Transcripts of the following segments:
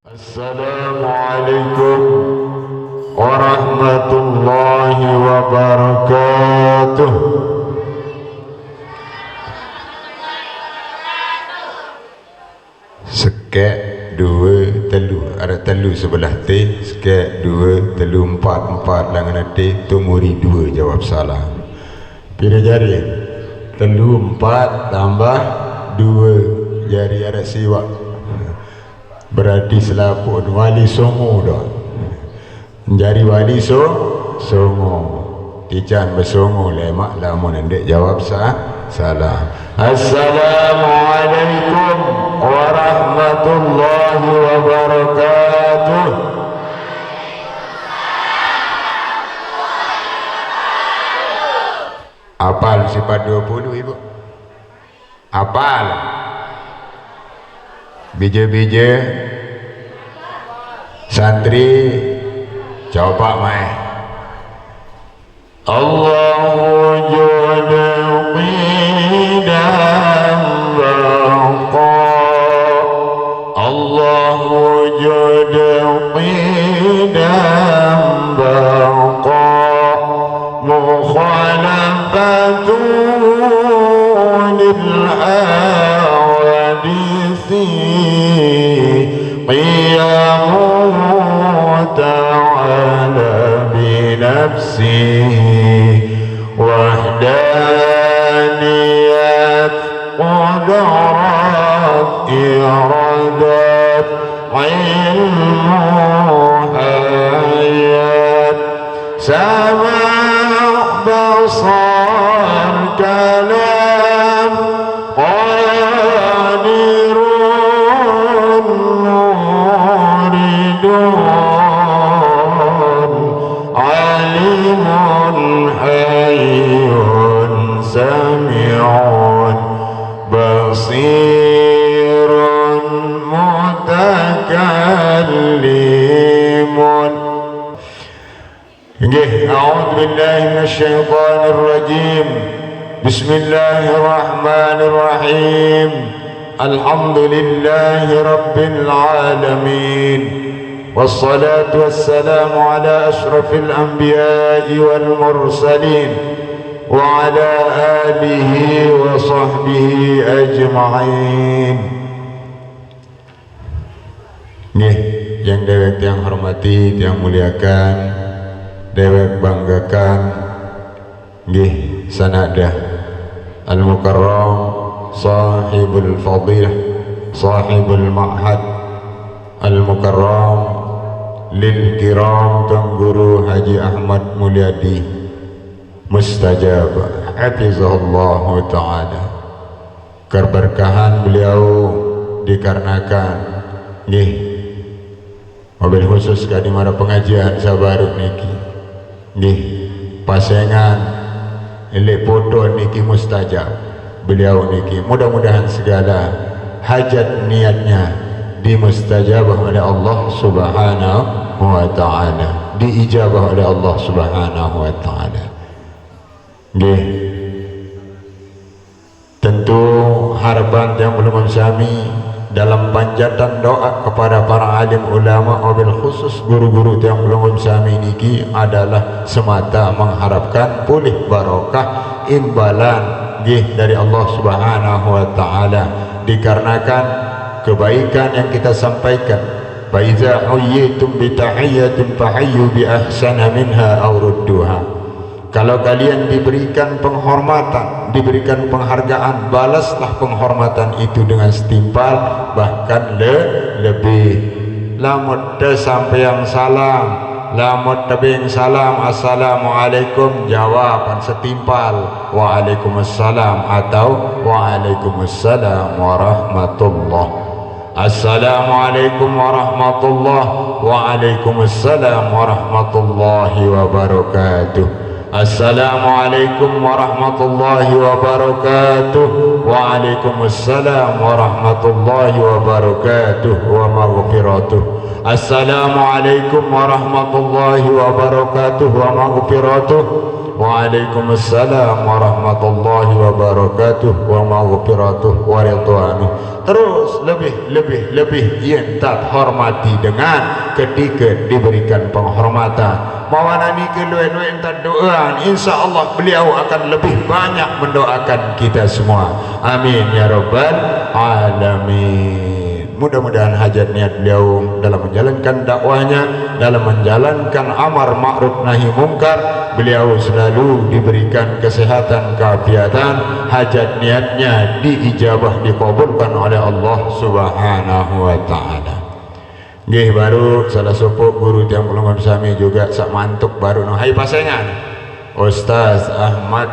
Assalamualaikum warahmatullahi wabarakatuh. Sekek dua telu, ada telu sebelah T. Sekek dua telu empat, empat langan T. Tumuri dua jawab salah. Pira jari? Telu empat tambah dua jari ada siwak. Berarti selaput wali songo dah. Jari wali songo. Tijan bersongo lemak lamun ndek jawab salah. Assalamualaikum warahmatullahi wabarakatuh. Apal sifat 20 ibu? Apal. Bija-bija santri coba mai. Allahu jalla qidan baqa, Allahu jalla qidan baqa, mukhalafatun lil قيامه تعالى بنفسه وحدانيات قدرات إرادات علم حيات سماع بصر كلام بصير متكلم. أعوذ بالله من الشيطان الرجيم. بسم الله الرحمن الرحيم. الحمد لله رب العالمين، والصلاة والسلام على أشرف الأنبياء والمرسلين وعلى آله وصحبه أجمعين. Yang dewek yang hormati, yang muliakan, dewek banggakan, sanadah al-mukarram sahibul fadilah, sahibul ma'had al-mukarram lil kiram Tuan Guru Haji Ahmad Mulyadi mustajab hafizahullah ta'ala. Keberkahan beliau dikarenakan mobil khusus kadi mara pengajian sabaruk niki pasengan elek foto niki mustajab beliau niki. Mudah-mudahan segala hajat niatnya dimustajabah oleh Allah subhanahu wa ta'ala, diijabah oleh Allah subhanahu wa ta'ala. Tentu harapan yang belum sami dalam panjatan doa kepada para alim ulama, wabil khusus guru-guru yang belum sami niki adalah semata mengharapkan pulih barokah imbalan dari Allah subhanahu wa ta'ala, dikarenakan kebaikan yang kita sampaikan. Fa iza huyyitum bi tahiyyatin fahayyu bi ahsana minha aw rudduha. Kalau kalian diberikan penghormatan, diberikan penghargaan, balaslah penghormatan itu dengan setimpal, bahkan lebih. Lamun sampai yang salam, lamun tabing salam assalamualaikum, jawaban setimpal waalaikumsalam atau waalaikumsalam warahmatullah. Assalamualaikum warahmatullah, waalaikumsalam warahmatullahi wabarakatuh. Assalamualaikum warahmatullahi wabarakatuh. Waalaikumsalam warahmatullahi wabarakatuh wa maghfiratuh. Assalamualaikum warahmatullahi wabarakatuh wa maghfiratuh. Waalaikumsalam warahmatullahi wabarakatuh wa maghfiratuh wa ridwanuh. Terus lebih yang tak hormati dengan ketika diberikan penghormatan. Mawana ni keluen tak doa, insyaallah beliau akan lebih banyak mendoakan kita semua. Amin ya rabbal alamin. Mudah-mudahan hajat niat beliau dalam menjalankan dakwahnya, dalam menjalankan amar ma'ruf nahi mungkar, beliau selalu diberikan kesehatan, keafiatan, hajat niatnya diijabah, dikabulkan oleh Allah Subhanahu wa taala. Nggih, baru salah sopok guru tiang pelungan sami juga sak mantuk baru no hai pasengan Ustaz Ahmad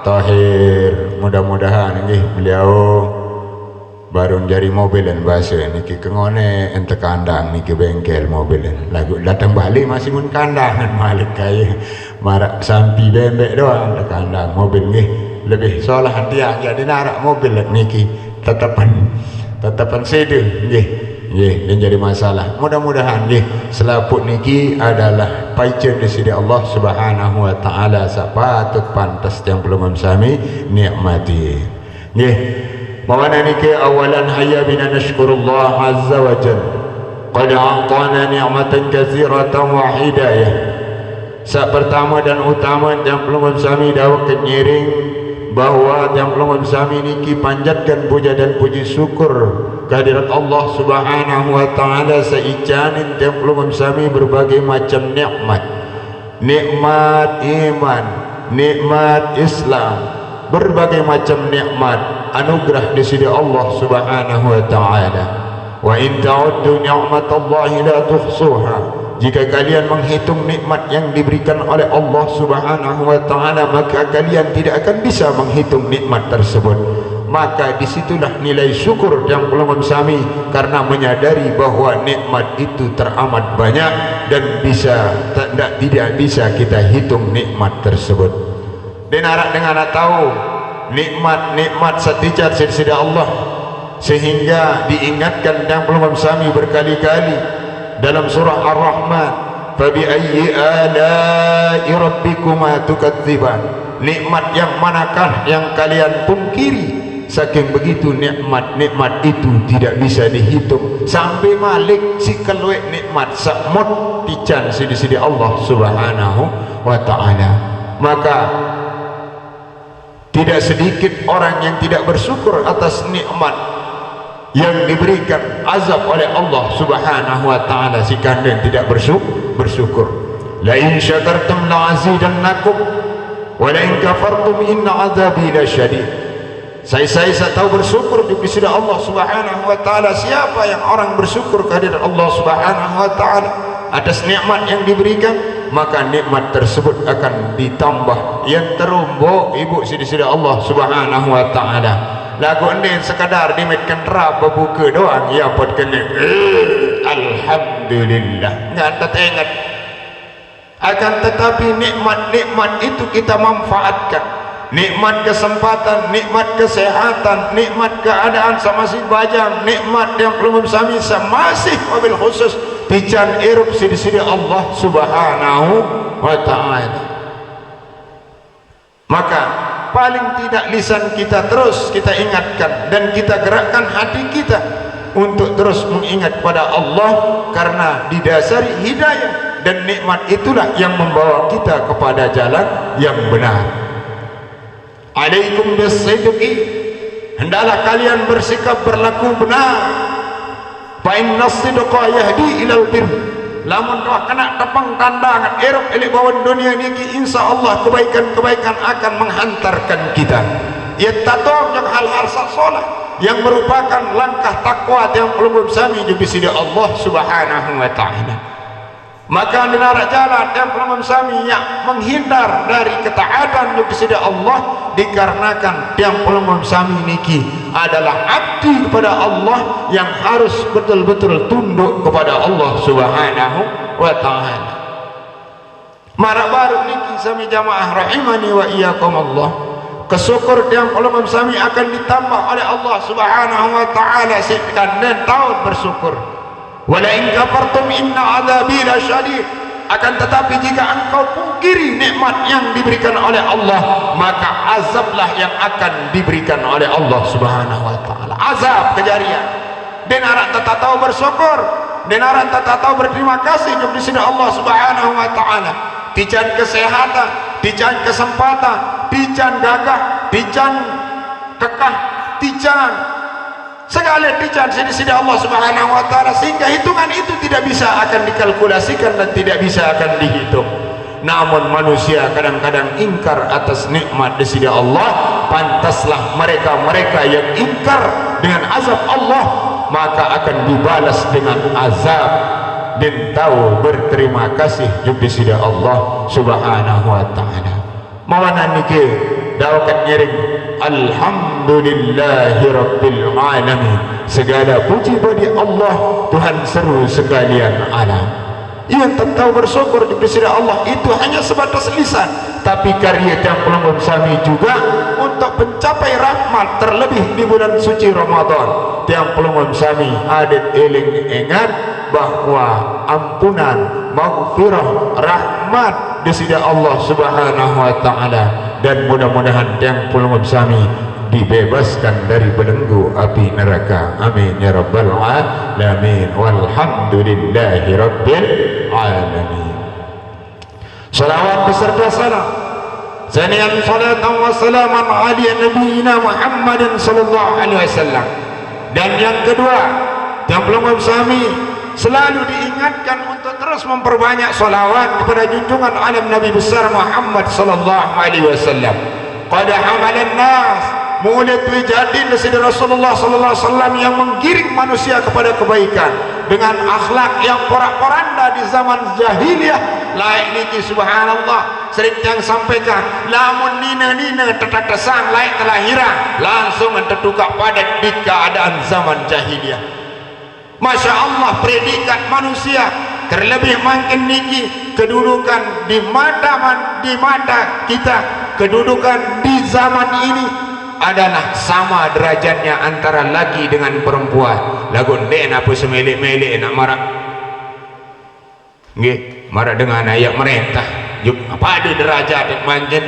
Tahir. Mudah-mudahan nggih beliau baru jari mobilan bahasa niki kengone ente kandang niki bengkel mobilan lagu datang balik masih mun kandangan malik kaya marak sampi bembek doang ente kandang mobil nggih lebih solah dia jadi narak mobil niki tetapan sedu nggih yang jadi masalah. Mudah-mudahan nggih selaput niki adalah paicen di sisi Allah Subhanahu wa taala sapatut pantas yang belum sami nikmati nggih. Mawana niki awalan hayya bina nashkurullah azza wa jalla qad a'tana ni'matan katsiratan wa hidayah. Sak pertama dan utama yang belum sami dawak kenyiring bahwa yang belum sami niki panjatkan puja dan puji syukur kehadirat Allah Subhanahu wa taala seicanin yang belum sami berbagai macam nikmat iman, nikmat Islam, berbagai macam nikmat anugerah di sisi Allah Subhanahu wa taala. Wa in ta'uddu ni'matallahi la tuhsuha. Jika kalian menghitung nikmat yang diberikan oleh Allah Subhanahu wa taala, maka kalian tidak akan bisa menghitung nikmat tersebut. Maka disitulah nilai syukur yang belum sami, karena menyadari bahwa nikmat itu teramat banyak dan tidak bisa kita hitung nikmat tersebut. Dan arak dengan tahu nikmat setiap sisi Allah, sehingga diingatkan yang belum sami berkali-kali dalam surah Ar-Rahman, fabi ayyi ala'i rabbikuma tukadziban. Nikmat yang manakah yang kalian pungkiri? Saking begitu nikmat itu tidak bisa dihitung. Sampai Malik si keluek nikmat sakmut tican sidi-sidi Allah Subhanahu wa taala. Maka tidak sedikit orang yang tidak bersyukur atas nikmat yang diberikan azab oleh Allah Subhanahu wa taala, si kandang tidak bersyukur. La in syakartum la azidannakum wa la in kafartum inna azabi lasyadid. Saya tahu bersyukur di sisi Allah Subhanahu wa taala. Siapa yang orang bersyukur kehadiran Allah Subhanahu wa taala atas nikmat yang diberikan, maka nikmat tersebut akan ditambah yang terumbuk ibu sisi Allah Subhanahu wa taala. Lagu ini sekadar dimetkan rap buka doang ya pot kena alhamdulillah nggak teringat. Akan tetapi nikmat itu kita manfaatkan. Nikmat kesempatan, nikmat kesehatan, nikmat keadaan masih bajang, nikmat yang belum sami masih mobil khusus pican irup sidi-sidi Allah Subhanahu wa taala. Maka paling tidak lisan kita terus kita ingatkan dan kita gerakkan hati kita untuk terus mengingat pada Allah, karena didasari hidayah dan nikmat itulah yang membawa kita kepada jalan yang benar. Alaikum bisidqi, hendaklah kalian bersikap berlaku benar. Fa inna sidqa yahdi ilal bir. Lamun doa kena tepang kandangan erok elik bawan dunia niki, insyaallah kebaikan-kebaikan akan menghantarkan kita. Ya tatong yang hal-hal sasolah yang merupakan langkah takwa yang belum sami di sisi Allah Subhanahu wa taala. Maka menarak jalan yang belum sami yang menghindar dari ketaatan di sisi Allah, dikarenakan yang belum sami niki adalah abdi kepada Allah yang harus betul-betul tunduk kepada Allah Subhanahu wa taala. Marak baru niki sami jamaah rahimani wa iyyakum Allah. Kesyukur tiang ulama sami akan ditambah oleh Allah Subhanahu wa taala sekian dan tahun bersyukur. Wala in kafartum inna adzabi lasyadid. Akan tetapi jika engkau pungkiri nikmat yang diberikan oleh Allah, maka azablah yang akan diberikan oleh Allah Subhanahu wa taala. Azab kejarian. Dan arak tak tahu bersyukur, dan arak tak tahu berterima kasih kepada Allah Subhanahu wa taala. Tijan kesehatan, tijan kesempatan, tijan gagah, tijan kekah, tijan segala tijan sini Allah Subhanahu wa taala, sehingga hitungan itu tidak bisa akan dikalkulasikan dan tidak bisa akan dihitung. Namun manusia kadang-kadang ingkar atas nikmat di sisi Allah. Pantaslah mereka-mereka yang ingkar dengan azab Allah, maka akan dibalas dengan azab. Dan tahu berterima kasih di sisi Allah Subhanahu wa taala. Mawana niki dawakan nyiring alhamdulillahi rabbil alamin. Segala puji bagi Allah Tuhan seru sekalian alam. Ia tahu bersyukur di sisi Allah itu hanya sebatas lisan, tapi karya yang pelambung sami juga untuk mencapai rahmat, terlebih di bulan suci Ramadan. Tiang pelambung sami adat eling ingat bahwa ampunan, maghfirah, rahmat di sisi Allah Subhanahu wa taala, dan mudah-mudahan tiang pelambung sami dibebaskan dari belenggu api neraka. Amin ya rabbal alamin. Walhamdulillahi rabbil alamin. Salawat beserta salam Zanian salatan wa salaman ala nabiyina Muhammadin sallallahu alaihi wasallam. Dan yang kedua, yang belum sami selalu diingatkan untuk terus memperbanyak salawat kepada junjungan alam Nabi besar Muhammad sallallahu alaihi wasallam. Qad hamalan nas mulai terjadi dari Rasulullah sallallahu alaihi wasallam yang menggiring manusia kepada kebaikan dengan akhlak yang porak-poranda di zaman jahiliyah. Laik niki subhanallah sering yang sampaikan lamun nina-nina tetatesang laik telah hirang langsung tertukar padat di keadaan zaman jahiliyah. Masya Allah, predikat manusia terlebih makin niki kedudukan di mata kita, kedudukan di zaman ini adalah sama derajatnya antara laki dengan perempuan. Lagu ndek apa semelek-melek nak marah nggih, marah dengan ayat merintah yuk apa ada derajat manjen.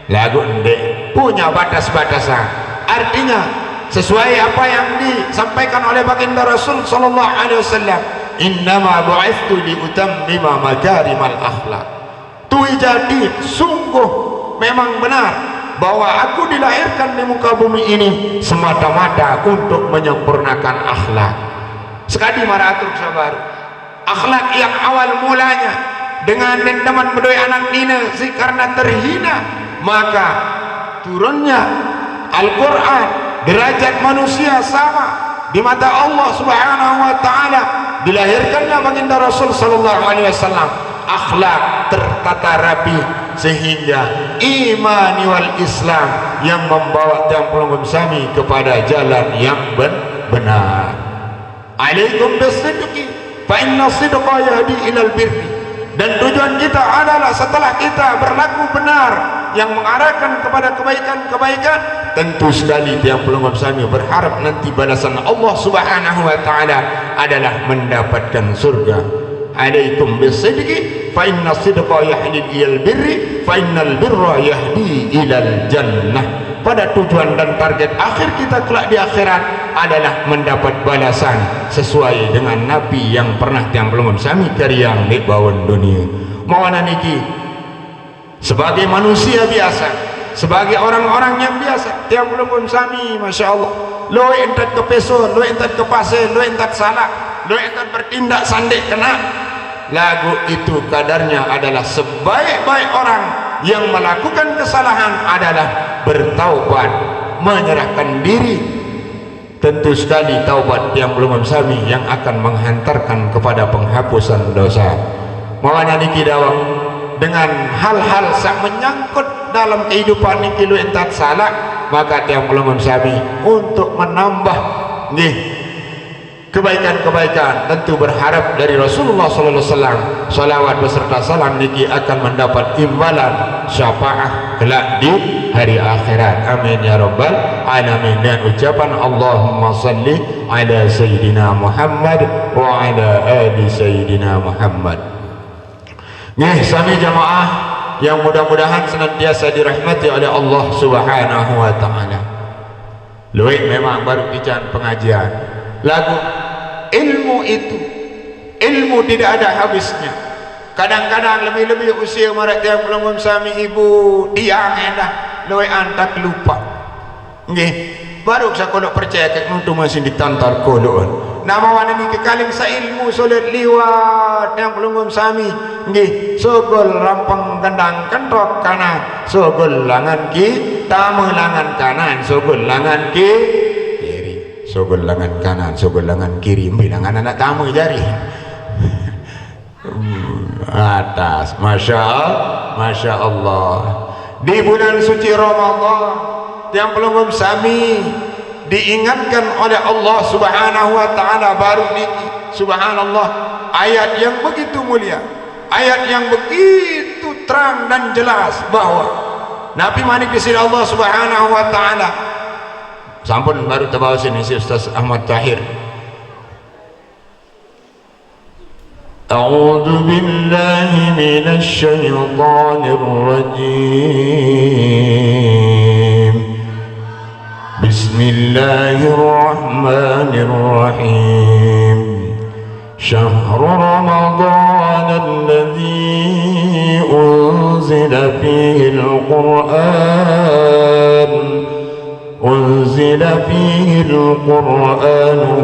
Lagu ndek punya batas-batasan. Artinya sesuai apa yang disampaikan oleh baginda Rasul sallallahu alaihi wasallam, innama bu'ithu liutammima makarimal akhlak. Tu jadi sungguh memang benar bahwa aku dilahirkan di muka bumi ini semata-mata untuk menyempurnakan akhlak. Sekali maratur sabar, akhlak yang awal mulanya dengan dendaman bedoi anak nina karena terhina, maka turunnya Al-Quran, derajat manusia sama di mata Allah Subhanahu wa taala. Dilahirkannya baginda Rasul sallallahu alaihi wasallam, akhlak tertata rapi sehingga imani wal Islam yang membawa tiang pelanggan sami kepada jalan yang benar. Alaikum bisidqi fa inna sidqa yahdi ilal birri. Dan tujuan kita adalah setelah kita berlaku benar yang mengarahkan kepada kebaikan-kebaikan, tentu sekali tiang pelanggan sami berharap nanti balasan Allah Subhanahu wa taala adalah mendapatkan surga. Alaikum bisidqi fa inna sidqa yahdi ilal birri fa innal birra yahdi ilal jannah. Pada tujuan dan target akhir kita kelak di akhirat adalah mendapat balasan sesuai dengan Nabi yang pernah tiang belum sami karyang di bawah dunia. Mawana niki sebagai manusia biasa, sebagai orang-orang yang biasa, tiang belum sami masya Allah lo entat ke peso, lo entat ke pasir, lo entat salah, lo entat bertindak sandik kena. Lagu itu kadarnya adalah sebaik-baik orang yang melakukan kesalahan adalah bertaubat, menyerahkan diri. Tentu sekali taubat yang belum sami yang akan menghantarkan kepada penghapusan dosa. Mawana niki dawang dengan hal-hal yang menyangkut dalam kehidupan niki lu entat salah, maka yang belum sami untuk menambah nih kebaikan-kebaikan, tentu berharap dari Rasulullah sallallahu alaihi wasallam salawat beserta salam niki akan mendapat imbalan syafaat kelak di hari akhirat. Amin ya rabbal alamin. Dan ucapan Allahumma salli ala sayyidina Muhammad wa ala ali sayyidina Muhammad. Nggih sami jamaah yang mudah-mudahan senantiasa dirahmati oleh Allah Subhanahu wa taala. Luwih memang baru kican pengajian lagu ilmu itu, ilmu tidak ada habisnya. Kadang-kadang lebih-lebih usia mereka yang belum sami ibu tiang endah luwih antak lupa. Nggih, baru saya kodok percaya kek nutu masih ditantar kodon. Nama wana ni kekaling sa ilmu solet liwat yang belum sami. Nggih, sogol rampang gendang kentok kanan, sogol langan ki, tamu langan kanan, sogol langan ki, kiri, sogol langan kanan, sogol langan kiri, bilangan anak tamu jari. Atas, masya Allah. Di bulan suci Ramadan yang belum sami diingatkan oleh Allah Subhanahu wa taala baru niki, subhanallah, ayat yang begitu mulia, ayat yang begitu terang dan jelas bahwa Nabi manik di sini Allah Subhanahu wa taala. Sampun baru terbawa sini si Ustaz Ahmad Tahir. A'udzu billahi minasy syaithanir rajim. Bismillahirrahmanirrahim. Syahrul Ramadan alladzi unzila fihi al-Qur'an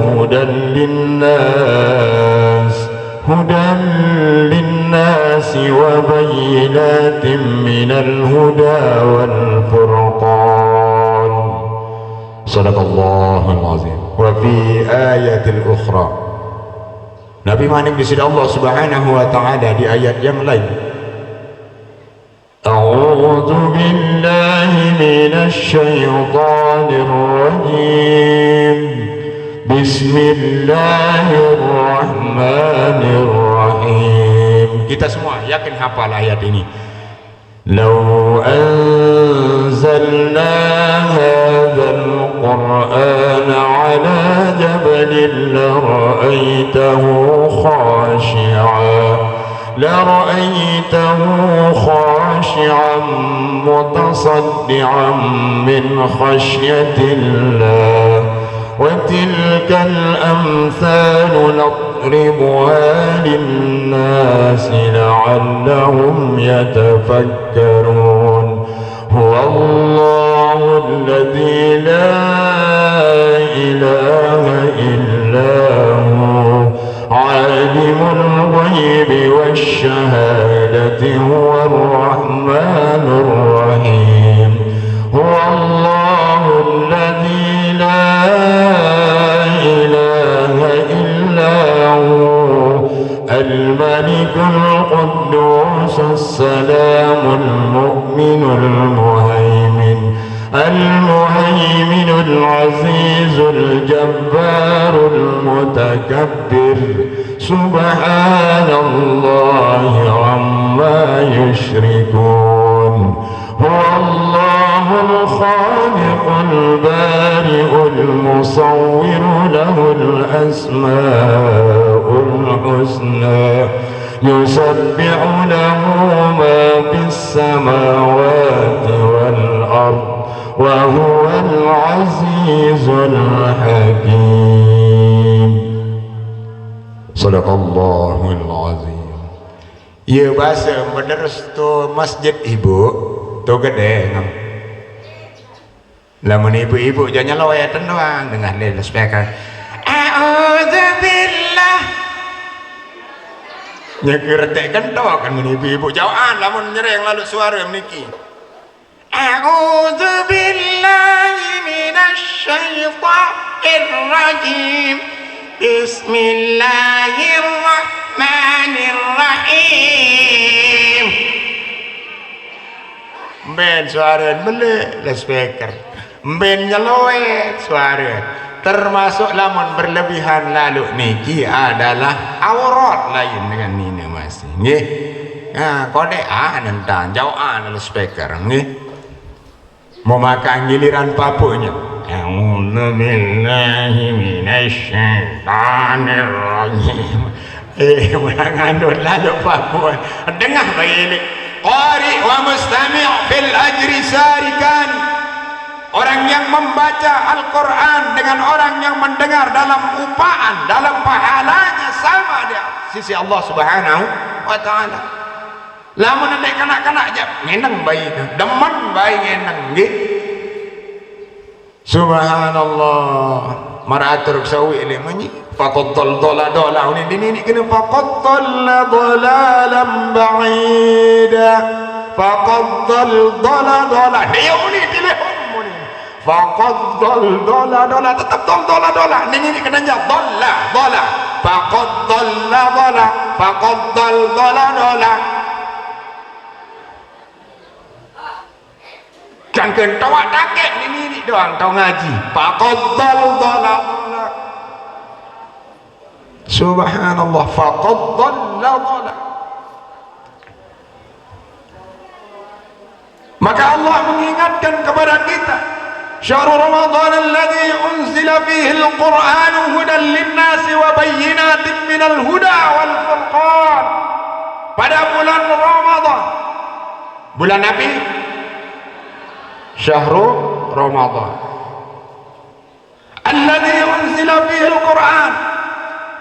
hudan linnas wa bayyinatin minal huda wal furqan. Sadaqallahul azim. Wa fi ayatil ukhra, Nabi manik di sini Allah Subhanahu wa taala di ayat yang lain, A'udzu billahi minasy syaithanir rajim. Bismillahirrahmanirrahim. Kita semua yakin hafal ayat ini. Law anzalna hadzal qur'ana 'ala jabalin lara'aytahu khashi'an mutasaddi'an min khashyatillah. وتلك الأمثال نضربها للناس لعلهم يتفكرون. هو الله الذي لا إله إلا هو عالم الغيب والشهادة هو الرحمن الرحيم. هو الله الذي لا إله إلا هو الملك القدوس السلام المؤمن المهيمن العزيز الجبار المتكبر. سبحان الله عما يشركون. هو الله الخالق البارئ المصور له الأسماء الحسنى يسبح له ما في السماوات والأرض وهو العزيز الحكيم. صدق الله العظيم. Ya bahasa menerus tu masjid ibu tu gede ngam. Lamun ibu-ibu jangan lawayatan doang dengan lele speaker. A'udzubillah. Nyekertek kentok kan mun ibu-ibu jawaan lamun nyereng lalu suara meniki. A'udzubillahi minasy syaithanir rajim. Bismillahirrahmanirrahim. Ben suara melek le speaker. Ben nyeloet suara. termasuk lamun berlebihan lalu niki adalah aurat lain dengan nina masih nggih. Kode nentang jauh lalu speaker nggih. Mau makan giliran papunya. A'udzu billahi minasyaitonir rajim. Ngandut lalu papu. Dengar baik qari wa mustami' fil ajri sarikan. Orang yang membaca Al-Quran dengan orang yang mendengar dalam upaan, dalam pahalanya sama dia sisi Allah Subhanahu wa ta'ala. Lamun nek kanak-kanak aja ngeneng bayi itu, demen bayi ngeneng nggih. Subhanallah. Maratur sawi ile manyi faqad dola ini kena faqad dalalam ba'ida. Faqad dola dia ini telefon faqad dola tetap dola ini kena nya dola faqad dola faqad dola kan tawa takek ini doang tau ngaji faqad dola subhanallah faqad dola. Maka Allah mengingatkan kepada kita syahrul Ramadan alladzi unzila fihi al-Qur'an hudan lin-nasi wa bayyinatin minal huda wal furqan. Pada bulan Ramadan, bulan Nabi syahrul Ramadan alladzi unzila fihi al-Qur'an,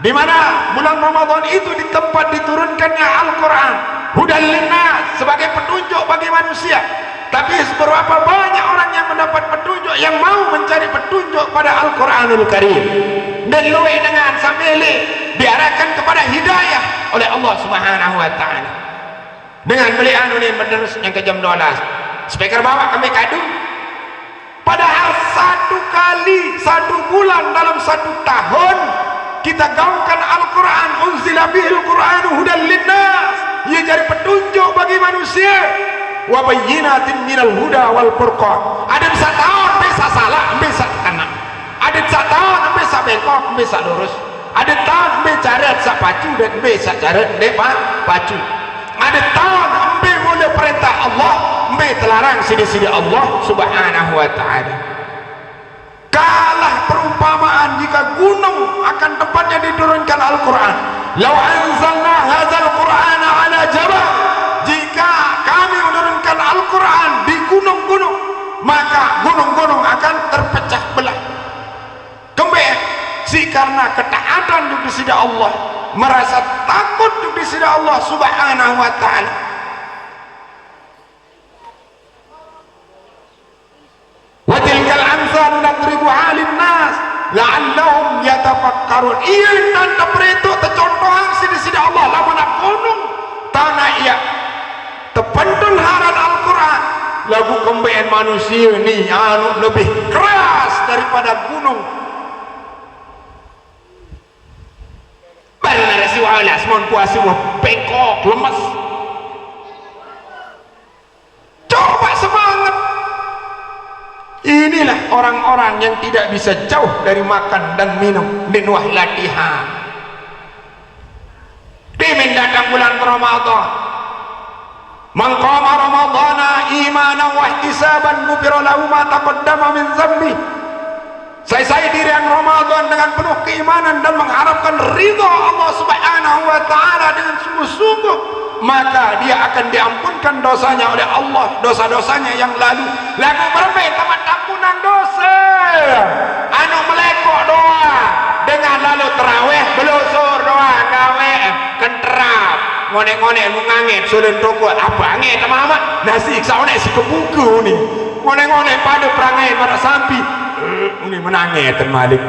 di mana bulan Ramadan itu di tempat diturunkannya Al-Qur'an, hudan lin-nas, sebagai petunjuk bagi manusia. Tapi seberapa banyak orang yang mendapat petunjuk, yang mau mencari petunjuk pada Al-Quranul Karim dan luwe dengan sambil diarahkan kepada hidayah oleh Allah Subhanahu wa ta'ala dengan beli anu ni menerus yang ke jam 12 speaker bawa kami kadu. Padahal satu bulan dalam 1 tahun kita gaungkan Al-Quran, unzila bihil Qur'anu hudan linnas, ia jadi petunjuk bagi manusia wa bayyinatin minal huda wal furqan. Ada bisa tahun bisa salah, bisa kena. Ada bisa tahun bisa bengkok, bisa lurus. Ada tahun bisa caret sa pacu dan bisa caret depan pacu. Ada tahun ambil mula perintah Allah, ambil terlarang sidi-sidi Allah Subhanahu wa ta'ala. Kalah perumpamaan jika gunung akan tempatnya diturunkan Al-Quran. Law anzalna hadzal Qur'ana ala jabal, jika kami menurunkan Al-Quran di gunung-gunung, maka gunung-gunung akan terpecah belah. Kembali si karena ketaatan di sisi Allah, merasa takut di sisi Allah Subhanahu wa ta'ala. Wa tilkal amsal nadribuha lin-nas la'allahum yatafakkarun. Iya tanda peritu tercontohan sisi Allah lamun gunung tanah iya tepentun haran Al-Quran lagu kembeen manusia ni anu lebih keras daripada gunung. Baru narasi walas mohon puasa bengkok lemas. Coba semangat. Inilah orang-orang yang tidak bisa jauh dari makan dan minum di nuah latihan. Dimin datang bulan Ramadan, man qama ramadhana imanan wa ihtisaban ghufira lahu ma taqaddama min dzambi. Saya dirian Ramadan dengan penuh keimanan dan mengharapkan ridha Allah Subhanahu wa ta'ala dengan sungguh-sungguh, maka dia akan diampunkan dosanya oleh Allah, dosa-dosanya yang lalu. Lagu bermain tamat ampunan dosa anu melekok doa dengan lalu terawih belusur doa gawe kenterap ngone-ngone mengangit sulen toko apa angit sama nasi iksaone si kebuku nih ngone-ngone pada perangai pada sampi ini menangis termalik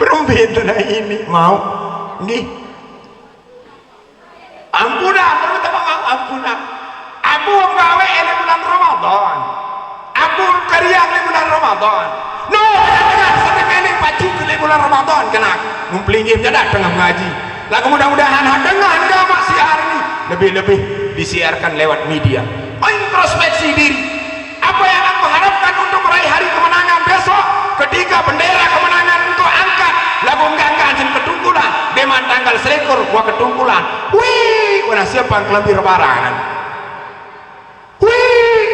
perumpitan ini mau nih ampunan terutama ampunan aku gawe di bulan Ramadan, aku karya di bulan Ramadan. No, dengar sekali pacu ke bulan Ramadan kena ngumpulin dia datang ngaji. Lagu mudah-mudahan dengan agama siar ini lebih-lebih disiarkan lewat media. Introspeksi diri. Apa yang aku harapkan untuk meraih wah ketungkulan wih wana siapa kelebih rebarangan wih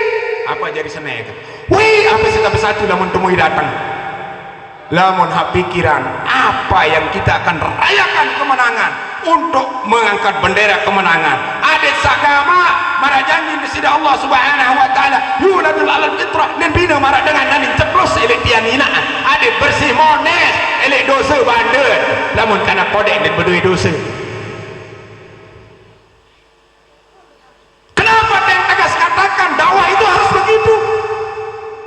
apa jadi senek wih apa satu lamun temui datang lamun hak pikiran apa yang kita akan rayakan kemenangan untuk mengangkat bendera kemenangan adik sagama mara janji di sida Allah subhanahu wa ta'ala yuladul alal fitrah dan bina mara dengan nanin ceplos elek tianinaan adik bersih mones elek dosa bandel lamun kana kodek dan berdui dosa kenapa yang tegas katakan dakwah itu harus begitu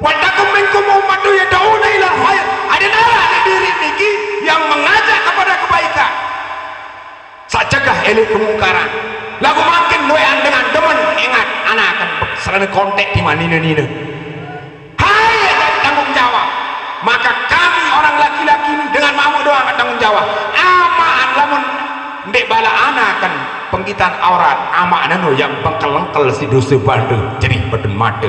wadakum minkum ummatu yad'una ilal khair ada nara di diri niki yang mengajak kepada kebaikan sajagah elek kemungkaran lagu makin loean dengan demen ingat anak akan serana kontek di manina-nina hai tanggung jawab maka kami orang laki-laki ini dengan mamu doang tanggung jawab amaan lamun ndek bala anak akan pengkitan aurat ama anu yang bengkel-bengkel si dosa bandu jadi beden mata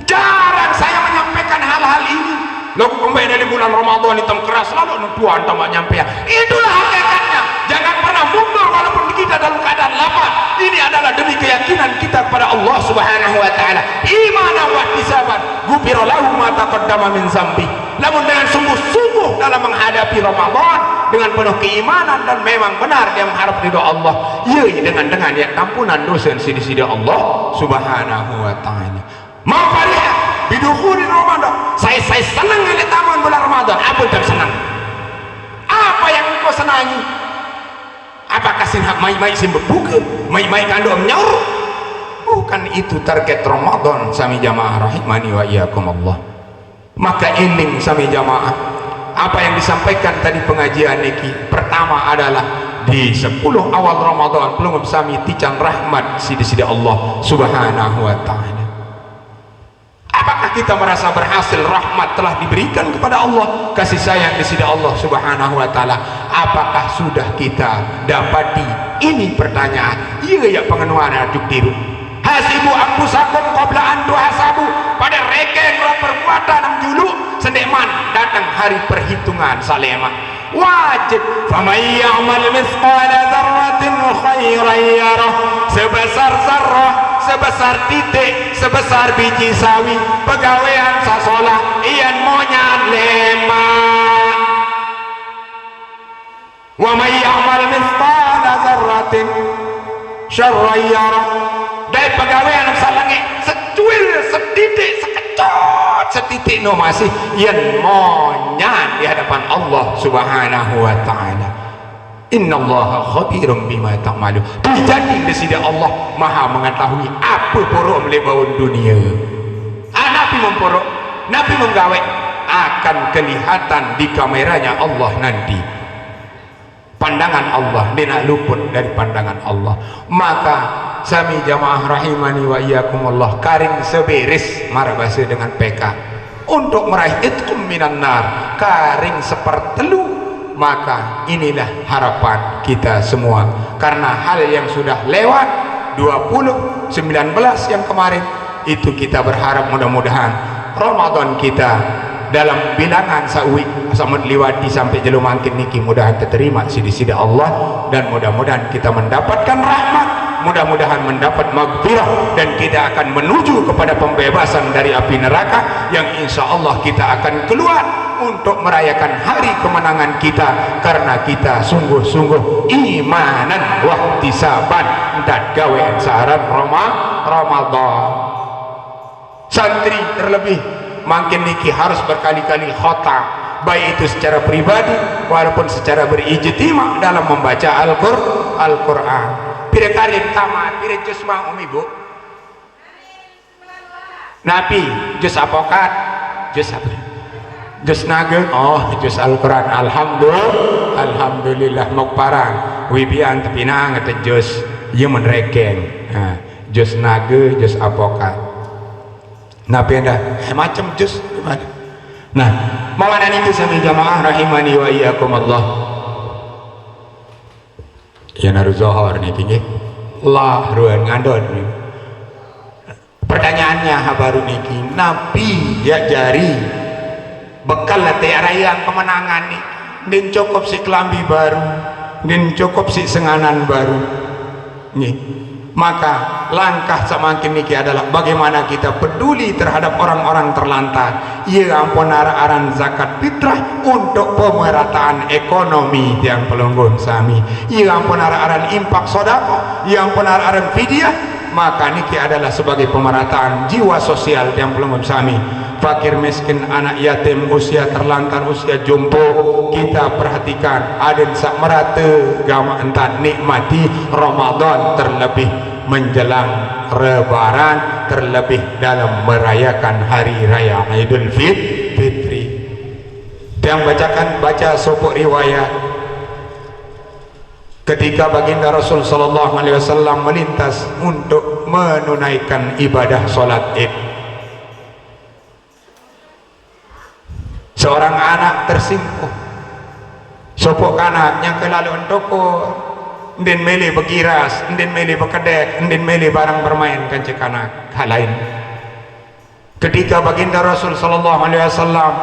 jarang saya menyampaikan hal-hal ini lalu kembali dari bulan Ramadan hitam keras lalu nuduhan tambah nyampe itulah hakikatnya jangan pernah mundur walaupun kita dalam keadaan lapar ini adalah demi keyakinan kita kepada Allah subhanahu wa ta'ala imanan wa ihtisaban ghufira lahu ma taqaddama min zambi namun dengan sungguh-sungguh dalam menghadapi Ramadan dengan penuh keimanan dan memang benar dia mengharap ridho Allah dengan ya ampunan dosa sidi-sidi Allah subhanahu wa ta'ala mau fariha bidukhuli Ramadan saya senang ngeliat taman bulan Ramadan apa yang senang apa yang engkau senangi apakah sinhak mai-mai sim berbuka mai-mai kandung nyaur bukan itu target Ramadan sami jamaah rahimani wa iyyakum Allah maka ending sami jamaah apa yang disampaikan tadi pengajian niki pertama adalah di 10 awal Ramadan belum sami tican rahmat sidi-sidi Allah subhanahu wa ta'ala apakah kita merasa berhasil rahmat telah diberikan kepada Allah kasih sayang di sisi Allah subhanahu wa ta'ala apakah sudah kita dapati ini pertanyaan iya ya pengenuan ajuk tiru hasibu anfusakum qabla an tuhasabu pada rekeng perbuatan julu sendeman datang hari perhitungan salema wajib faman ya'mal mithqala dzarratin khairan yarah sebesar zarrah sebesar titik sebesar biji sawi pegawaian sasolah ian monyat lema wa may ya'mal mithqala dzarratin syarran yarah dari pegawaian salange secuil setitik sekecot setitik no masih ian monyat di hadapan Allah subhanahu wa ta'ala innallaha khabirum bima ta'malu jadi di sini Allah maha mengetahui apa porok melebaun dunia Nabi memporok Nabi menggawe akan kelihatan di kameranya Allah nanti pandangan Allah dia nak luput dari pandangan Allah maka sami jamaah rahimani wa iyyakumullah karing seberes marah bahasa dengan PK untuk meraih itqum minan nar karing sepertelu maka inilah harapan kita semua karena hal yang sudah lewat 2019 yang kemarin itu kita berharap mudah-mudahan Ramadan kita dalam bilangan sawi samud liwati sampai jelum mangkin niki mudahan terterima sidi-sidi Allah dan mudah-mudahan kita mendapatkan rahmat mudah-mudahan mendapat maghfirah dan kita akan menuju kepada pembebasan dari api neraka yang insya Allah kita akan keluar untuk merayakan hari kemenangan kita karena kita sungguh-sungguh imanan wahtisaban dan gawean syarat Ramadan santri terlebih makin niki harus berkali-kali khotam baik itu secara pribadi walaupun secara berijtima dalam membaca Al-Quran pira karim tamat pira juz mau ibu nabi juz apokat juz apa juz naga oh juz Al-Quran alhamdulillah mukparan wibian tapi nang ngete juz ieu menrekeng juz naga juz apokat nabi anda macam juz gimana nah mawanan itu sami jamaah rahimani wa iyyakum Allah ya naru zohor nih tinggi lah ruan ngandon pertanyaannya habaru niki nabi ya jari bekal lah tiap rayaan kemenangan ni din cukup si kelambi baru, din cukup si senganan baru ni. Maka langkah semakin niki adalah bagaimana kita peduli terhadap orang-orang terlantar. Ia ampun aran zakat fitrah untuk pemerataan ekonomi yang pelunggun sami. Ia ampun aran impak sodako. Ia ampun aran fidyah. Maka niki adalah sebagai pemerataan jiwa sosial yang pelunggun sami. Fakir miskin, anak yatim, usia terlantar, usia jompo, kita perhatikan aden sak merata gama entar nikmati Ramadan terlebih menjelang Lebaran, terlebih dalam merayakan hari raya Idul Fitri. Yang baca sopok riwayat ketika baginda Rasul sallallahu alaihi wasallam melintas untuk menunaikan ibadah salat Id. Seorang anak tersinggung, sopok anak yang kelalu toko, ndin meli begiras, ndin meli bekedek, ndin meli barang bermain kancik anak hal lain. Ketika baginda Rasul sallallahu alaihi wasallam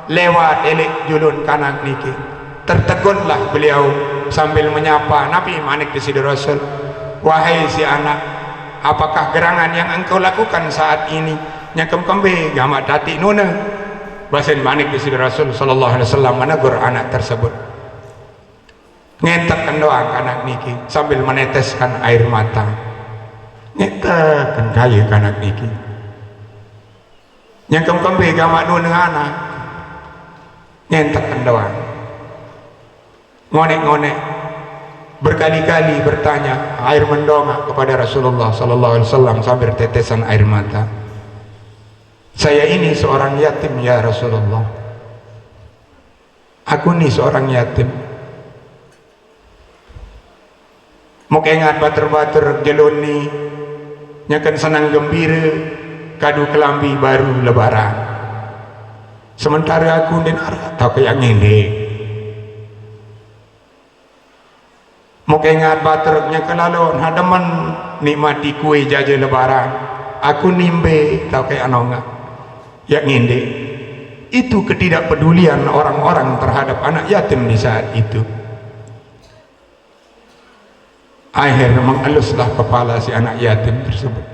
lewat elek julun kanak niki, tertegunlah beliau sambil menyapa Nabi manik di sidi Rasul, wahai si anak, apakah gerangan yang engkau lakukan saat ini? Nyakem kembe gamak dati nuna. Basen manik di sidi Rasul sallallahu alaihi wasallam menegur anak tersebut. Ngetekkan doang anak niki sambil meneteskan air mata. Ngetekkan kaya anak niki. Nyangkem kembe gamak nu dengan anak. Ngetekkan doang. Ngonek-ngonek berkali-kali bertanya, air mendongak kepada Rasulullah sallallahu alaihi wasallam sambil tetesan air mata. Saya ini seorang yatim ya Rasulullah. Aku ini seorang yatim. Mau ingat bater-bater jelun ni nyakan senang gembira kadu kelambi baru Lebaran. Sementara aku dan arah tahu kayak ngene. Mau ingat bater nyakan lalu hadaman nikmati kue jaja Lebaran. Aku nimbe tahu kayak anonga. Ya ngende. Itu ketidakpedulian orang-orang terhadap anak yatim di saat itu. Akhirnya mengeluslah kepala si anak yatim tersebut.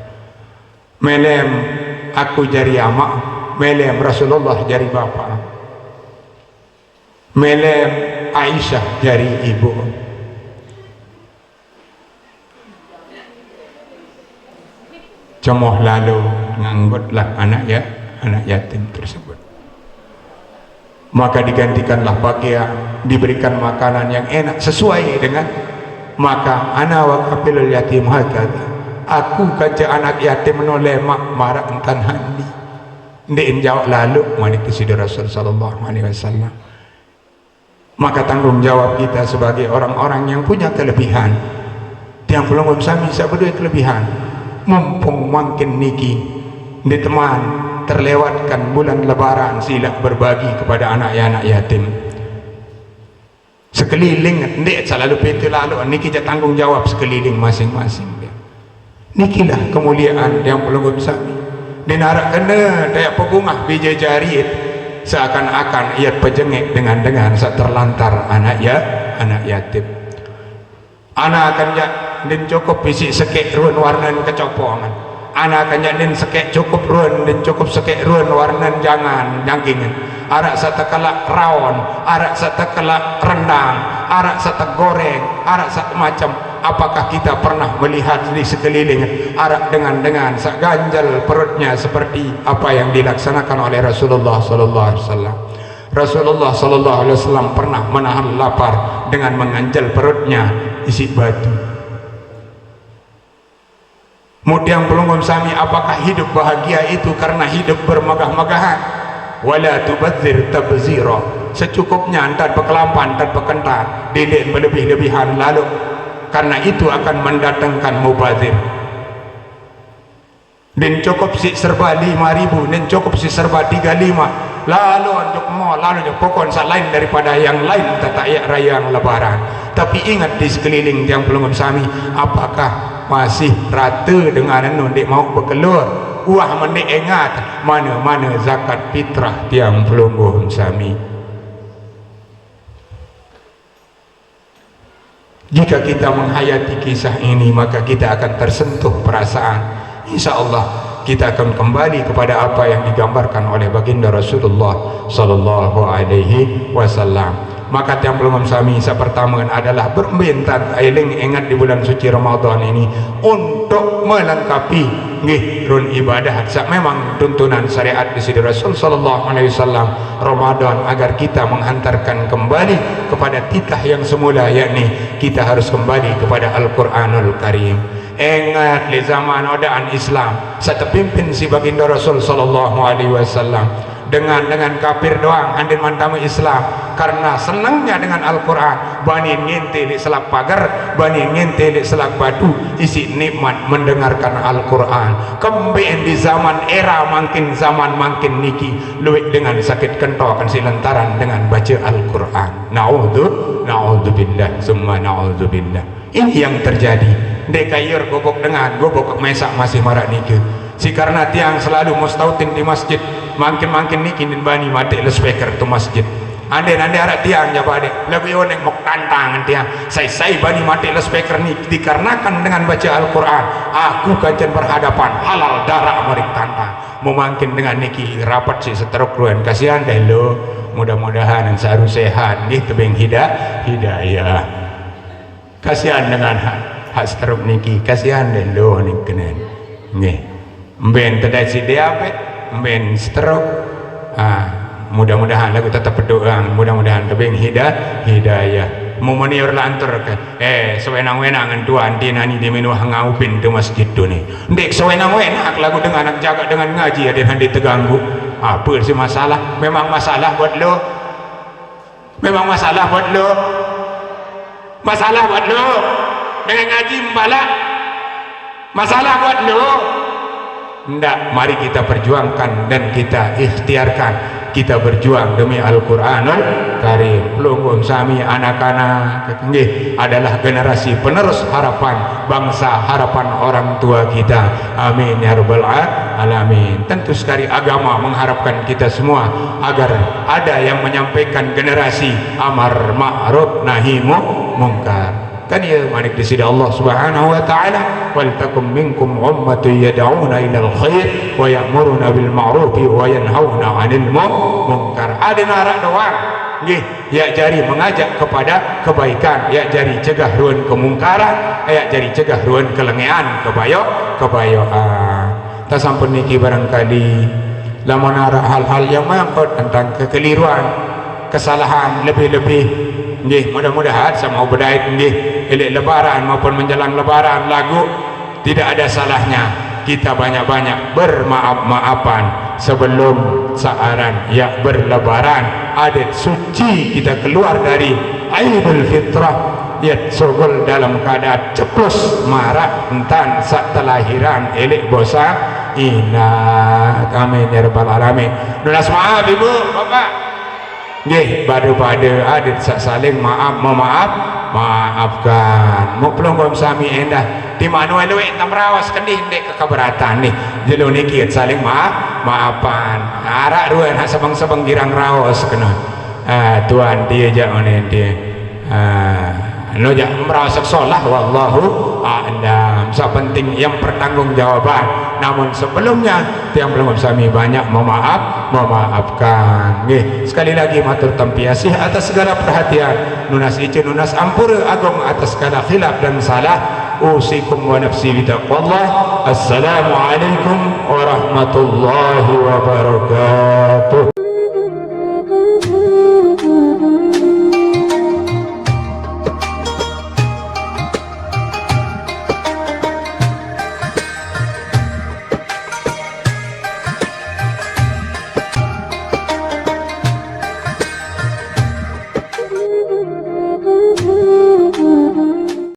Melem aku jari amak, melem Rasulullah jari bapa, melem Aisyah jari ibu. Cemoh lalu nganggotlah anak yatim tersebut. Maka digantikanlah pakaian, diberikan makanan yang enak sesuai dengan. Maka ana wa kafilul yatim hakata, aku kaca anak yatim menoleh mak marah entan handi. Ndin jawab lalu manik sidi Rasul sallallahu alaihi wasallam. Maka tanggung jawab kita sebagai orang-orang yang punya kelebihan, yang belum sami sabedoi kelebihan, mumpung makin niki di teman terlewatkan bulan Lebaran, sila berbagi kepada anak yatim. Sekeliling ndek selalu pintu lalu niki tanggung jawab sekeliling masing-masing dia. Nikilah kemuliaan yang belum bisa dinarak kena daya pegungah bijak jari seakan-akan ia pejengek dengan saat terlantar anak yatim. Anak akan din cukup bisik sekek ruan warnan kecopongan. Anak akan din sekek cukup ruan din cukup sekek ruan warnan jangan jangkingan. Arak satekelak rawon, arak satekelak rendang, arak satek goreng, arak sak macam. Apakah kita pernah melihat di sekeliling arak dengan sak ganjal perutnya seperti apa yang dilaksanakan oleh Rasulullah sallallahu alaihi wasallam? Rasulullah sallallahu alaihi wasallam pernah menahan lapar dengan menganjal perutnya isi batu. Kemudian pelunggung sami, apakah hidup bahagia itu karena hidup bermegah-megahan? Wala tubadzir tabzira, secukupnya antar pekelampan dan pekentar, didik berlebih-lebihan lalu, karena itu akan mendatangkan mubazir. Dan cukup si serba 5.000, dan cukup si serba 35, lalu untuk mau lalu pokok lain daripada yang lain tatayak rayaan Lebaran. Tapi ingat di sekeliling yang belum bersami, apakah masih rata dengan anu dek mau berkeluar wah mendek ingat mana-mana zakat fitrah tiang pelungguh sami. Jika kita menghayati kisah ini, maka kita akan tersentuh perasaan. Insya Allah kita akan kembali kepada apa yang digambarkan oleh baginda Rasulullah Sallallahu Alaihi Wasallam. Maka yang belum sami pertama adalah berbentat ailing ingat di bulan suci Ramadan ini untuk melengkapi run ibadah. Memang tuntunan syariat di sini Rasul Sallallahu Alaihi Wasallam Ramadan agar kita menghantarkan kembali kepada titah yang semula, yakni kita harus kembali kepada Al-Quranul Karim. Ingat di zaman odaan Islam satu pimpin si baginda Rasul Sallallahu Alaihi Wasallam dengan kafir doang andin mantamu Islam karena senangnya dengan Al-Quran. Bani ngente di selak pagar, bani ngente di selak batu, isi nikmat mendengarkan Al-Quran. Kembali di zaman era makin zaman makin niki luwih dengan sakit kentau akan silantaran dengan baca Al-Quran. Na'udzubillah summa na'udzubillah. Ini yang terjadi. Dekayur gobok dengan gobok mesak masih marak niki. Si karena tiang selalu mustautin di masjid makin niki din bani mati le speaker tu masjid. Ande arak tiang jaba ade lagu yonek mok tantang tiang sai bani mati le speaker ni dikarenakan dengan baca Al-Quran aku kajian berhadapan halal darah marik tantang memakin dengan niki rapat si seteruk ruan kasihan deh lo. Mudah-mudahan saru sehat nggih tebing hidayah. Kasihan dengan hak seteruk niki, kasihan deh lo ning kenen nggih mben tedai si diabetes mben stroke. Mudah-mudahan lagu tetap berdoa, mudah-mudahan tebing hidayah memonior lantur kan sewenang-wenangan tuan di nani di menu hangaupin tu masjid tu ni ndek sewenang-wenang lagu dengan anak jaga dengan ngaji ada handi terganggu. Apa sih masalah? Memang masalah buat lo, memang masalah buat lo, masalah buat lo dengan ngaji membalak, masalah buat lo. Ndak, mari kita perjuangkan dan kita ikhtiarkan. Kita berjuang demi Al-Quranul Karim. Pelunggung sami anak-anak nggih adalah generasi penerus harapan bangsa, harapan orang tua kita. Amin ya rabbal alamin. Tentu sekali agama mengharapkan kita semua agar ada yang menyampaikan generasi amar ma'ruf nahi munkar. Kan ya manik di sini Allah Subhanahu wa taala wal takum minkum ummatun yad'una ilal khair wa ya'muruna bil ma'ruf wa yanhauna 'anil munkar. Ada narak doang nggih ya jari mengajak kepada kebaikan, ya jari cegah ruan kemungkaran, ya jari cegah ruan kelengean kebayoan. Ta sampun niki barangkali lamun narak hal-hal yang mangkot tentang kekeliruan, kesalahan lebih-lebih nggih mudah-mudahan sama berdait nggih elek lebaran maupun menjelang lebaran lagu tidak ada salahnya kita banyak-banyak bermaaf-maafan sebelum saaran ya berlebaran. Adat suci kita keluar dari Aidul Fitrah ya sogol dalam keadaan ceplos marah entan sak telahiran elek bosa inat. Amin ya rabbal alamin. Nulas maaf ibu bapak nggih pada adat saling maafkan. Mau pelonggom sami endah di mana lu entam rawas kendih dek keberatan nih jelo niki saling maafan arak ruan hak sebang girang rawas kena tuan dia jangan dia lo jangan merasa solah wallahu a'lam. Penting yang pertanggungjawaban. Namun sebelumnya yang belum sami banyak memaafkan nggih. Sekali lagi matur tampiasih atas segala perhatian. Nunas izin nunas ampura agung atas segala khilaf dan salah. Usikum wa nafsi bitaqwallah. Assalamualaikum warahmatullahi wabarakatuh.